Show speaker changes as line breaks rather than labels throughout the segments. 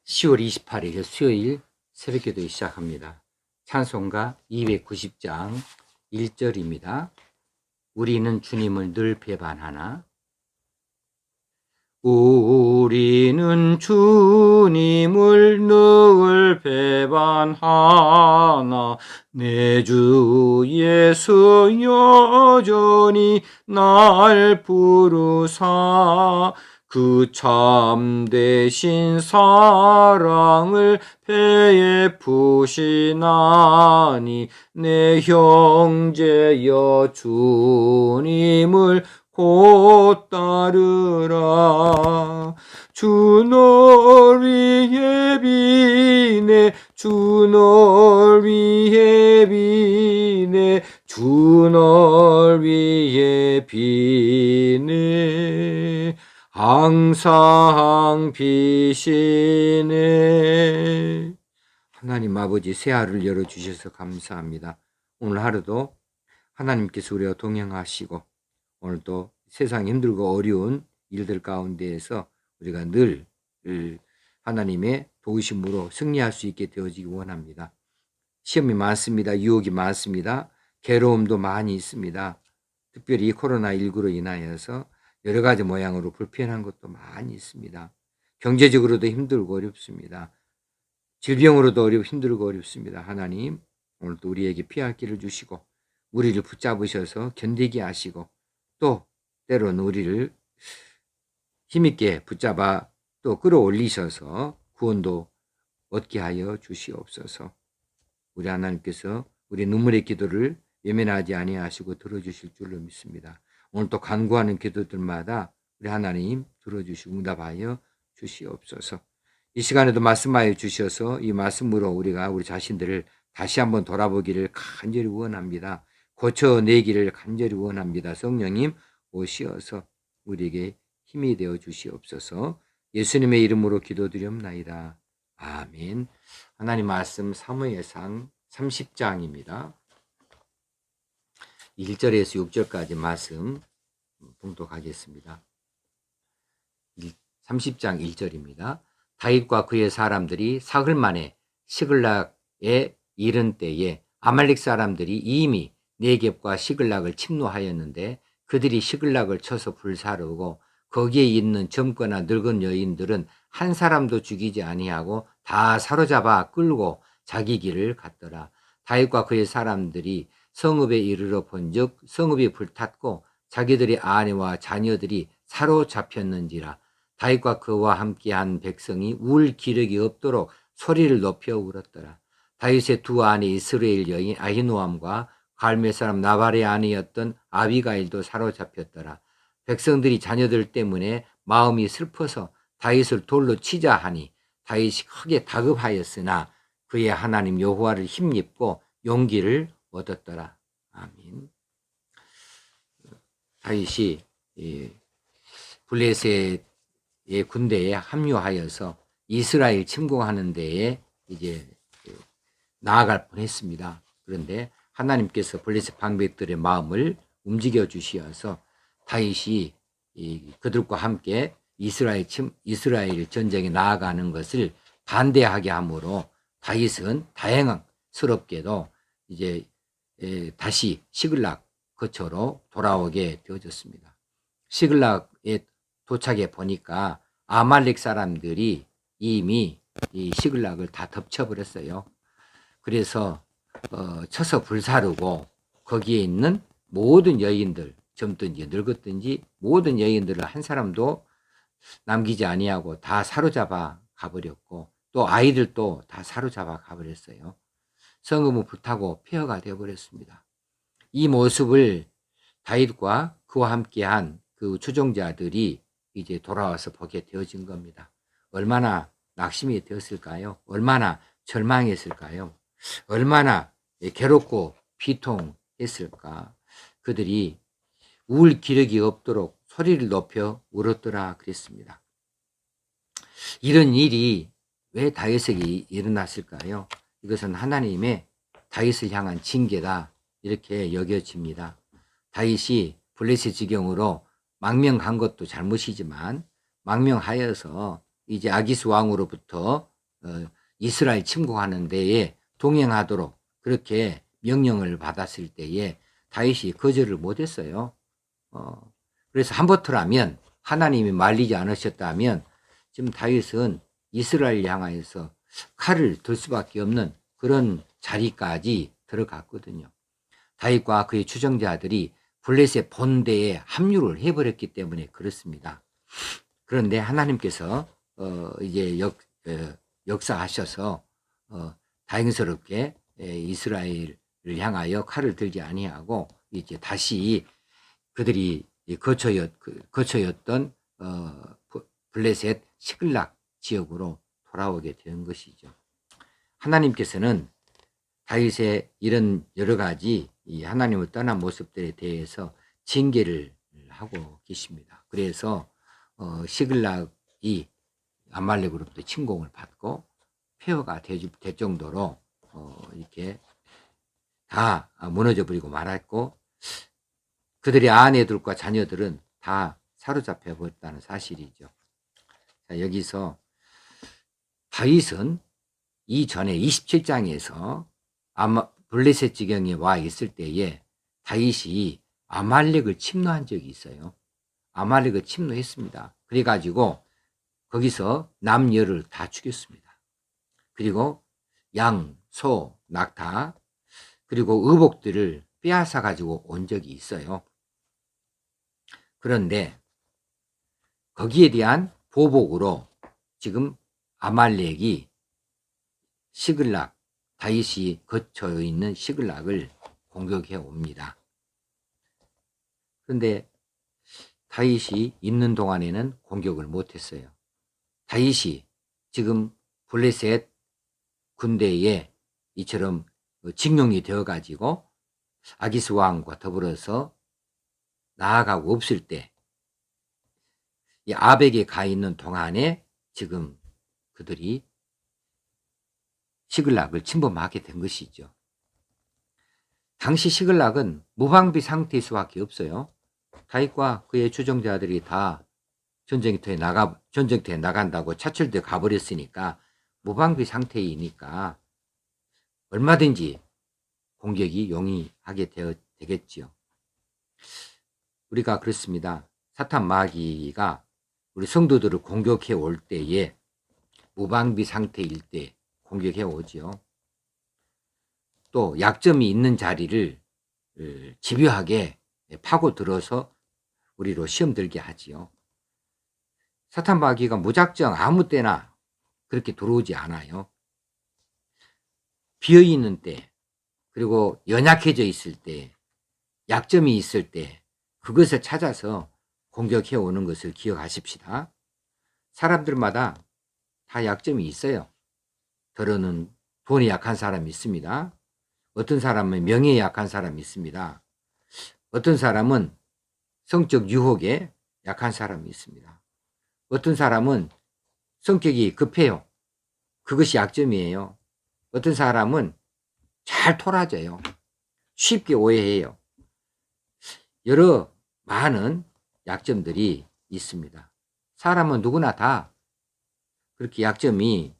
10월 28일 수요일 새벽기도 시작합니다. 찬송가 290장 1절입니다. 우리는 주님을 늘 배반하나? 우리는 주님을 늘 배반하나? 내 주 예수 여전히 날 부르사 그 참되신 사랑을 베푸시나니 내 형제여 주님을 곧 따르라. 주 널 위해 비네 주 널 위해 비네 주 널 위해 비네 항상 비시네. 하나님 아버지, 새하루를 열어주셔서 감사합니다. 오늘 하루도 하나님께서 우리와 동행하시고 오늘도 세상 힘들고 어려운 일들 가운데에서 우리가 늘 하나님의 도우심으로 승리할 수 있게 되어지기 원합니다. 시험이 많습니다. 유혹이 많습니다. 괴로움도 많이 있습니다. 특별히 코로나19로 인하여서 여러 가지 모양으로 불편한 것도 많이 있습니다. 경제적으로도 힘들고 어렵습니다. 질병으로도 힘들고 어렵습니다. 하나님, 오늘도 우리에게 피할 길을 주시고 우리를 붙잡으셔서 견디게 하시고 또 때로는 우리를 힘있게 붙잡아 또 끌어올리셔서 구원도 얻게 하여 주시옵소서. 우리 하나님께서 우리 눈물의 기도를 외면하지 아니하시고 들어주실 줄로 믿습니다. 오늘 또 간구하는 기도들마다 우리 하나님 들어주시고 응답하여 주시옵소서. 이 시간에도 말씀하여 주셔서 이 말씀으로 우리가 우리 자신들을 다시 한번 돌아보기를 간절히 원합니다. 고쳐내기를 간절히 원합니다. 성령님 오시어서 우리에게 힘이 되어 주시옵소서. 예수님의 이름으로 기도드리옵나이다. 아멘. 하나님 말씀 사무엘상 30장입니다. 1절에서 6절까지 말씀 봉독하겠습니다. 30장 1절입니다. 다윗과 그의 사람들이 사흘 만에 시글락에 이른 때에 아말렉 사람들이 이미 네겝과 시글락을 침노하였는데 그들이 시글락을 쳐서 불사르고 거기에 있는 젊거나 늙은 여인들은 한 사람도 죽이지 아니하고 다 사로잡아 끌고 자기 길을 갔더라. 다윗과 그의 사람들이 성읍에 이르러 본즉 성읍이 불탔고 자기들의 아내와 자녀들이 사로잡혔는지라. 다윗과 그와 함께한 백성이 울 기력이 없도록 소리를 높여 울었더라. 다윗의 두 아내 이스라엘 여인 아히노암과 갈멜 사람 나발의 아내였던 아비가일도 사로잡혔더라. 백성들이 자녀들 때문에 마음이 슬퍼서 다윗을 돌로 치자 하니 다윗이 크게 다급하였으나 그의 하나님 여호와를 힘입고 용기를 얻었더라. 아멘. 다윗이 블레셋의 군대에 합류하여서 이스라엘 침공하는 데에 이제 나아갈 뻔했습니다. 그런데 하나님께서 블레셋 방백들의 마음을 움직여 주시어서 다윗이 그들과 함께 이스라엘 전쟁에 나아가는 것을 반대하게 하므로 다윗은 다행스럽게도 이제 다시 시글락 거처로 돌아오게 되어졌습니다. 시글락에 도착해 보니까 아말렉 사람들이 이미 이 시글락을 다 덮쳐버렸어요. 그래서 쳐서 불사르고 거기에 있는 모든 여인들, 젊든지 늙었든지 모든 여인들을 한 사람도 남기지 아니하고 다 사로잡아 가버렸고 또 아이들도 다 사로잡아 가버렸어요. 성읍은 불타고 폐허가 되어버렸습니다. 이 모습을 다윗과 그와 함께한 그 추종자들이 이제 돌아와서 보게 되어진 겁니다. 얼마나 낙심이 되었을까요? 얼마나 절망했을까요? 얼마나 괴롭고 비통했을까? 그들이 울 기력이 없도록 소리를 높여 울었더라 그랬습니다. 이런 일이 왜 다윗에게 일어났을까요? 이것은 하나님의 다윗을 향한 징계다 이렇게 여겨집니다. 다윗이 블레셋 지경으로 망명한 것도 잘못이지만 망명하여서 이제 아기스 왕으로부터 이스라엘 침공하는 데에 동행하도록 그렇게 명령을 받았을 때에 다윗이 거절을 못했어요. 그래서 한버터라면 하나님이 말리지 않으셨다면 지금 다윗은 이스라엘 향하여서 칼을 들 수밖에 없는 그런 자리까지 들어갔거든요. 다윗과 그의 추종자들이 블레셋 본대에 합류를 해버렸기 때문에 그렇습니다. 그런데 하나님께서 이제 역사하셔서 다행스럽게 이스라엘을 향하여 칼을 들지 아니하고 이제 다시 그들이 거처였던 블레셋 시글락 지역으로 돌아오게 된 것이죠. 하나님께서는 다윗의 이런 여러 가지 이 하나님을 떠난 모습들에 대해서 징계를 하고 계십니다. 그래서 시글락이 아말렉으로부터 침공을 받고 폐허가 될 정도로 이렇게 다 무너져 버리고 말았고 그들의 아내들과 자녀들은 다 사로잡혀 버렸다는 사실이죠. 자, 여기서 다윗은 이전에 27장에서 블레셋 지경에 와 있을 때에 다윗이 아말렉을 침노한 적이 있어요. 아말렉을 침노했습니다. 그래가지고 거기서 남녀를 다 죽였습니다. 그리고 양, 소, 낙타 그리고 의복들을 빼앗아 가지고 온 적이 있어요. 그런데 거기에 대한 보복으로 지금 아말렉이 시글락, 다윗이 거쳐 있는 시글락을 공격해 옵니다. 그런데 다윗이 있는 동안에는 공격을 못했어요. 다윗이 지금 블레셋 군대에 이처럼 징용이 되어 가지고 아기스 왕과 더불어서 나아가고 없을 때 이 아벡에 가 있는 동안에 지금 그들이 시글락을 침범하게 된 것이죠. 당시 시글락은 무방비 상태일 수밖에 없어요. 다윗과 그의 추종자들이 다 전쟁터에 나간다고 차출돼 가버렸으니까 무방비 상태이니까 얼마든지 공격이 용이하게 되겠지요. 우리가 그렇습니다. 사탄 마귀가 우리 성도들을 공격해 올 때에 무방비 상태일 때 공격해 오지요. 또 약점이 있는 자리를 집요하게 파고들어서 우리로 시험 들게 하지요. 사탄 마귀가 무작정 아무 때나 그렇게 들어오지 않아요. 비어있는 때 그리고 연약해져 있을 때 약점이 있을 때 그것을 찾아서 공격해 오는 것을 기억하십시다. 사람들마다 다 약점이 있어요. 더러는 돈이 약한 사람이 있습니다. 어떤 사람은 명예에 약한 사람이 있습니다. 어떤 사람은 성적 유혹에 약한 사람이 있습니다. 어떤 사람은 성격이 급해요. 그것이 약점이에요. 어떤 사람은 잘 토라져요. 쉽게 오해해요. 여러 많은 약점들이 있습니다. 사람은 누구나 다 그렇게 약점이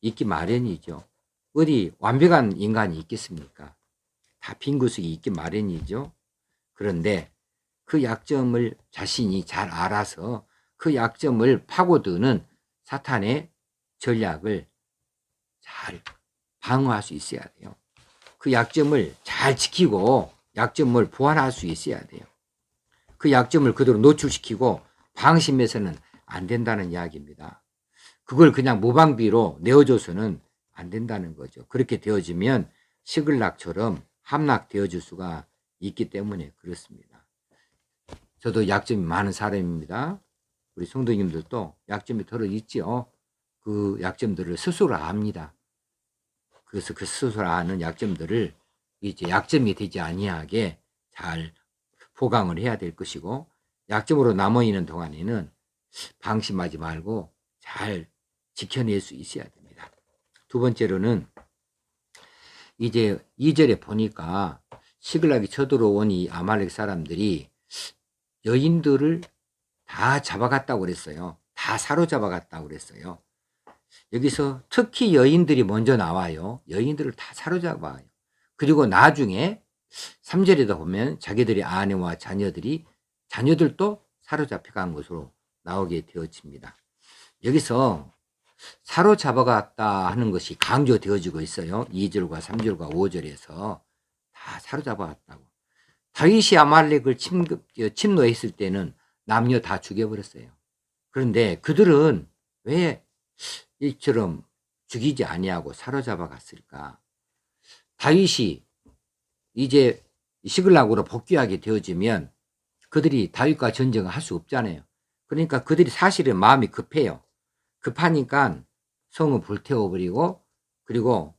있기 마련이죠. 어디 완벽한 인간이 있겠습니까? 다 빈구석이 있기 마련이죠. 그런데 그 약점을 자신이 잘 알아서 그 약점을 파고드는 사탄의 전략을 잘 방어할 수 있어야 돼요. 그 약점을 잘 지키고 약점을 보완할 수 있어야 돼요. 그 약점을 그대로 노출시키고 방심해서는 안 된다는 이야기입니다. 그걸 그냥 무방비로 내어줘서는 안 된다는 거죠. 그렇게 되어지면 시글락처럼 함락되어질 수가 있기 때문에 그렇습니다. 저도 약점이 많은 사람입니다. 우리 성도님들도 약점이 덜어 있지요. 그 약점들을 스스로 압니다. 그래서 그 스스로 아는 약점들을 이제 약점이 되지 아니하게 잘 보강을 해야 될 것이고, 약점으로 남아있는 동안에는 방심하지 말고 잘 지켜낼 수 있어야 됩니다. 두 번째로는 이제 2절에 보니까 시글락이 쳐들어온 이 아말렉 사람들이 여인들을 다 잡아갔다고 그랬어요. 다 사로잡아갔다고 그랬어요. 여기서 특히 여인들이 먼저 나와요. 여인들을 다 사로잡아요. 그리고 나중에 3절에도 보면 자기들의 아내와 자녀들도 사로잡혀간 것으로 나오게 되어집니다. 여기서 사로잡아갔다 하는 것이 강조되어지고 있어요. 2절과 3절과 5절에서 다 사로잡아갔다고. 다윗이 아말렉을 침노했을 때는 남녀 다 죽여버렸어요. 그런데 그들은 왜 이처럼 죽이지 아니하고 사로잡아 갔을까? 다윗이 이제 시글락으로 복귀하게 되어지면 그들이 다윗과 전쟁을 할 수 없잖아요. 그러니까 그들이 사실은 마음이 급해요. 급하니까 성을 불태워버리고, 그리고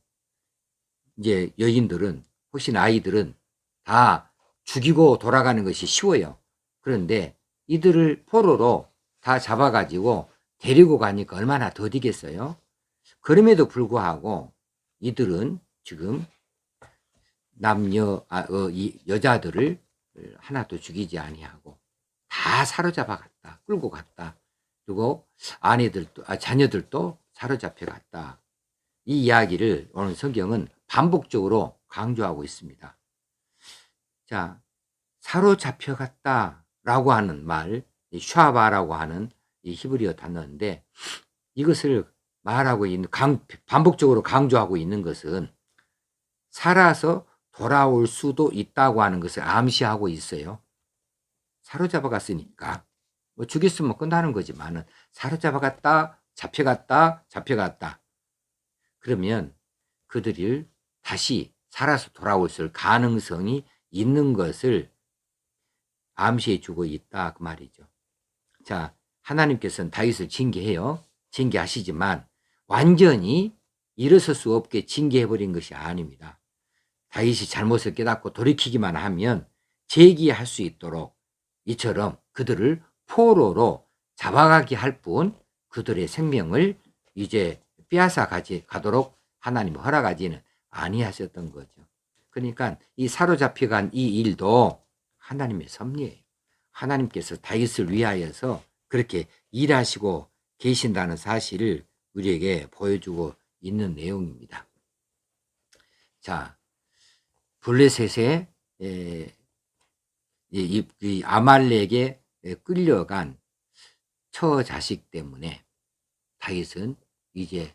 이제 여인들은, 혹시 아이들은 다 죽이고 돌아가는 것이 쉬워요. 그런데 이들을 포로로 다 잡아가지고 데리고 가니까 얼마나 더디겠어요. 그럼에도 불구하고 이들은 지금 여자들을 하나도 죽이지 아니하고 다 사로잡아 갔다, 끌고 갔다. 그리고 자녀들도 사로잡혀 갔다. 이 이야기를 오늘 성경은 반복적으로 강조하고 있습니다. 자, 사로잡혀 갔다라고 하는 말, 샤바라고 하는 이 히브리어 단어인데, 이것을 반복적으로 강조하고 있는 것은 살아서 돌아올 수도 있다고 하는 것을 암시하고 있어요. 사로잡아 갔으니까 뭐 죽였으면 끝나는 거지만은 사로잡아갔다, 잡혀갔다. 그러면 그들을 다시 살아서 돌아올 가능성이 있는 것을 암시해 주고 있다 그 말이죠. 자, 하나님께서는 다윗을 징계해요. 징계하시지만 완전히 일어설 수 없게 징계해버린 것이 아닙니다. 다윗이 잘못을 깨닫고 돌이키기만 하면 재기할 수 있도록 이처럼 그들을 포로로 잡아가게 할 뿐 그들의 생명을 이제 빼앗아 가도록 하나님 허락하지는 아니하셨던 거죠. 그러니까 이 사로잡혀간 이 일도 하나님의 섭리예요. 하나님께서 다윗을 위하여서 그렇게 일하시고 계신다는 사실을 우리에게 보여주고 있는 내용입니다. 자, 블레셋의 이 아말렉에 끌려간 처자식 때문에 다윗은 이제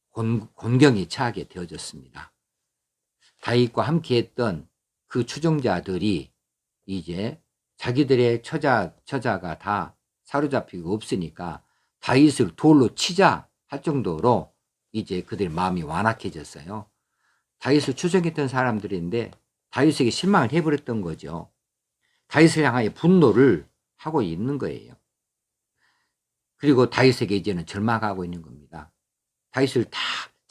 곤경에 처하게 되어졌습니다. 다윗과 함께했던 그 추종자들이 이제 자기들의 처자가 다 사로잡히고 없으니까 다윗을 돌로 치자 할 정도로 이제 그들 마음이 완악해졌어요. 다윗을 추종했던 사람들인데 다윗에게 실망을 해버렸던 거죠. 다윗을 향하여 분노를 하고 있는 거예요. 그리고 다윗에게 이제는 절망하고 있는 겁니다. 다윗을 다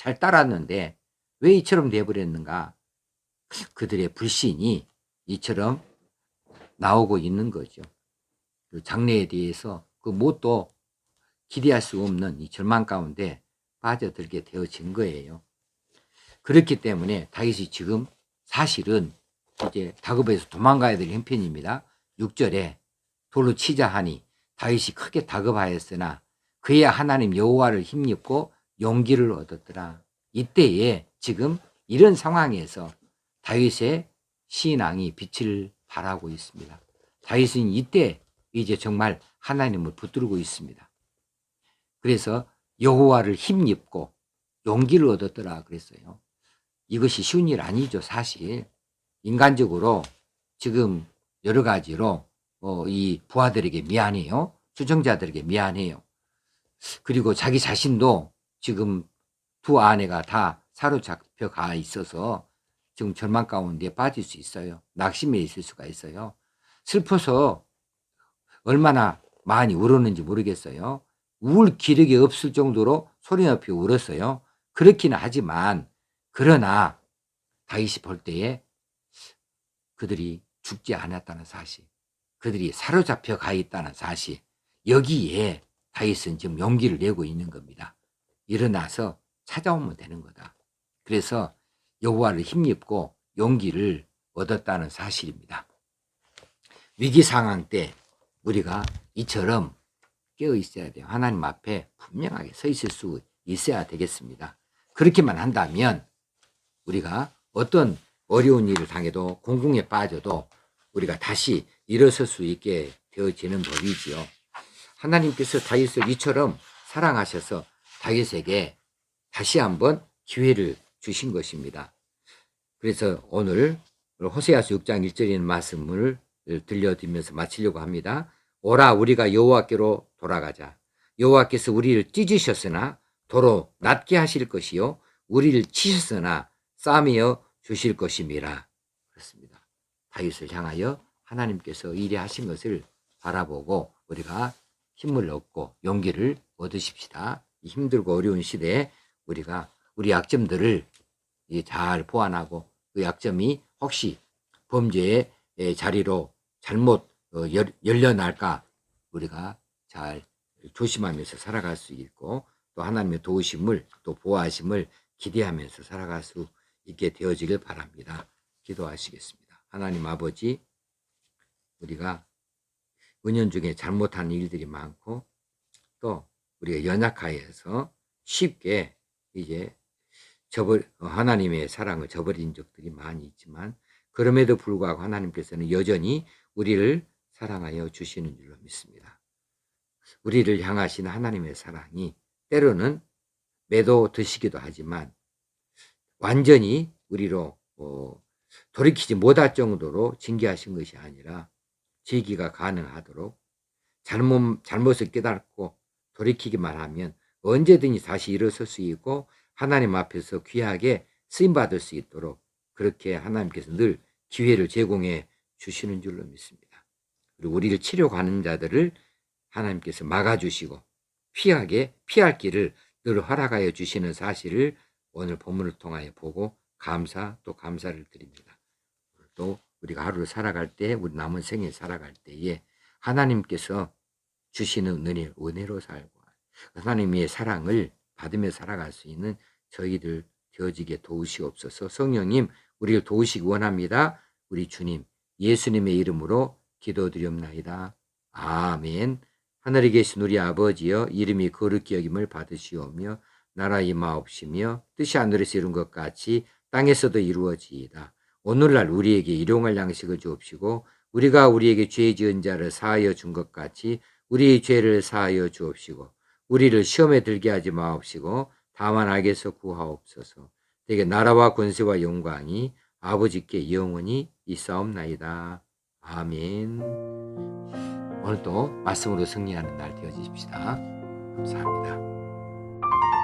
잘 따랐는데 왜 이처럼 돼버렸는가? 그들의 불신이 이처럼 나오고 있는 거죠. 그 장래에 대해서 그 뭣도 기대할 수 없는 이 절망 가운데 빠져들게 되어진 거예요. 그렇기 때문에 다윗이 지금 사실은 이제 다급해서 도망가야 될 형편입니다. 6절에 돌로 치자 하니 다윗이 크게 다급하였으나 그의 하나님 여호와를 힘입고 용기를 얻었더라. 이때에 지금 이런 상황에서 다윗의 신앙이 빛을 발하고 있습니다. 다윗은 이때 이제 정말 하나님을 붙들고 있습니다. 그래서 여호와를 힘입고 용기를 얻었더라 그랬어요. 이것이 쉬운 일 아니죠. 사실 인간적으로 지금 여러 가지로 이 부하들에게 미안해요. 추종자들에게 미안해요. 그리고 자기 자신도 지금 두 아내가 다 사로잡혀 가 있어서 지금 절망 가운데 빠질 수 있어요. 낙심해 있을 수가 있어요. 슬퍼서 얼마나 많이 울었는지 모르겠어요. 울 기력이 없을 정도로 소리 높이 울었어요. 그렇기는 하지만 그러나 다윗이 볼 때에 그들이 죽지 않았다는 사실, 그들이 사로잡혀 가 있다는 사실, 여기에 다윗은 지금 용기를 내고 있는 겁니다. 일어나서 찾아오면 되는 거다. 그래서 여호와를 힘입고 용기를 얻었다는 사실입니다. 위기 상황 때 우리가 이처럼 깨어 있어야 돼요. 하나님 앞에 분명하게 서 있을 수 있어야 되겠습니다. 그렇게만 한다면 우리가 어떤 어려운 일을 당해도 공공에 빠져도 우리가 다시 일어설 수 있게 되어지는 법이지요. 하나님께서 다윗을 이처럼 사랑하셔서 다윗에게 다시 한번 기회를 주신 것입니다. 그래서 오늘 호세아서 6장 1절에 있는 말씀을 들려드리면서 마치려고 합니다. 오라 우리가 여호와께로 돌아가자. 여호와께서 우리를 찢으셨으나 도로 낫게 하실 것이요 우리를 치셨으나 싸매어 주실 것임이라. 그렇습니다. 다윗을 향하여 하나님께서 일에 하신 것을 바라보고 우리가 힘을 얻고 용기를 얻으십시다. 힘들고 어려운 시대에 우리가 우리 약점들을 잘 보완하고 그 약점이 혹시 범죄의 자리로 잘못 열려날까 우리가 잘 조심하면서 살아갈 수 있고 또 하나님의 도우심을 또 보호하심을 기대하면서 살아갈 수 있게 되어지길 바랍니다. 기도하시겠습니다. 하나님 아버지, 우리가 은연중에 잘못한 일들이 많고 또 우리가 연약하여서 쉽게 이제 하나님의 사랑을 저버린 적들이 많이 있지만 그럼에도 불구하고 하나님께서는 여전히 우리를 사랑하여 주시는 줄로 믿습니다. 우리를 향하신 하나님의 사랑이 때로는 매도 드시기도 하지만 완전히 우리로 돌이키지 못할 정도로 징계하신 것이 아니라 제기가 가능하도록 잘못을 깨닫고 돌이키기만 하면 언제든지 다시 일어설 수 있고 하나님 앞에서 귀하게 쓰임받을 수 있도록 그렇게 하나님께서 늘 기회를 제공해 주시는 줄로 믿습니다. 그리고 우리를 치료 가는 자들을 하나님께서 막아주시고 피할 길을 늘 허락하여 주시는 사실을 오늘 본문을 통하여 보고 또 감사를 드립니다. 또 우리가 하루를 살아갈 때 우리 남은 생을 살아갈 때에 하나님께서 주시는 은혜로 살고 하나님의 사랑을 받으며 살아갈 수 있는 저희들 되어지게 도우시옵소서. 성령님 우리를 도우시기 원합니다. 우리 주님 예수님의 이름으로 기도드리옵나이다. 아멘. 하늘에 계신 우리 아버지여 이름이 거룩히 여김을 받으시오며 나라 임하옵시며 뜻이 하늘에서 이룬 것 같이 땅에서도 이루어지이다. 오늘날 우리에게 일용할 양식을 주옵시고 우리가 우리에게 죄 지은 자를 사하여 준 것 같이 우리의 죄를 사하여 주옵시고 우리를 시험에 들게 하지 마옵시고 다만 악에서 구하옵소서. 되게 나라와 권세와 영광이 아버지께 영원히 있사옵나이다. 아멘. 오늘도 말씀으로 승리하는 날 되어주십시다. 감사합니다.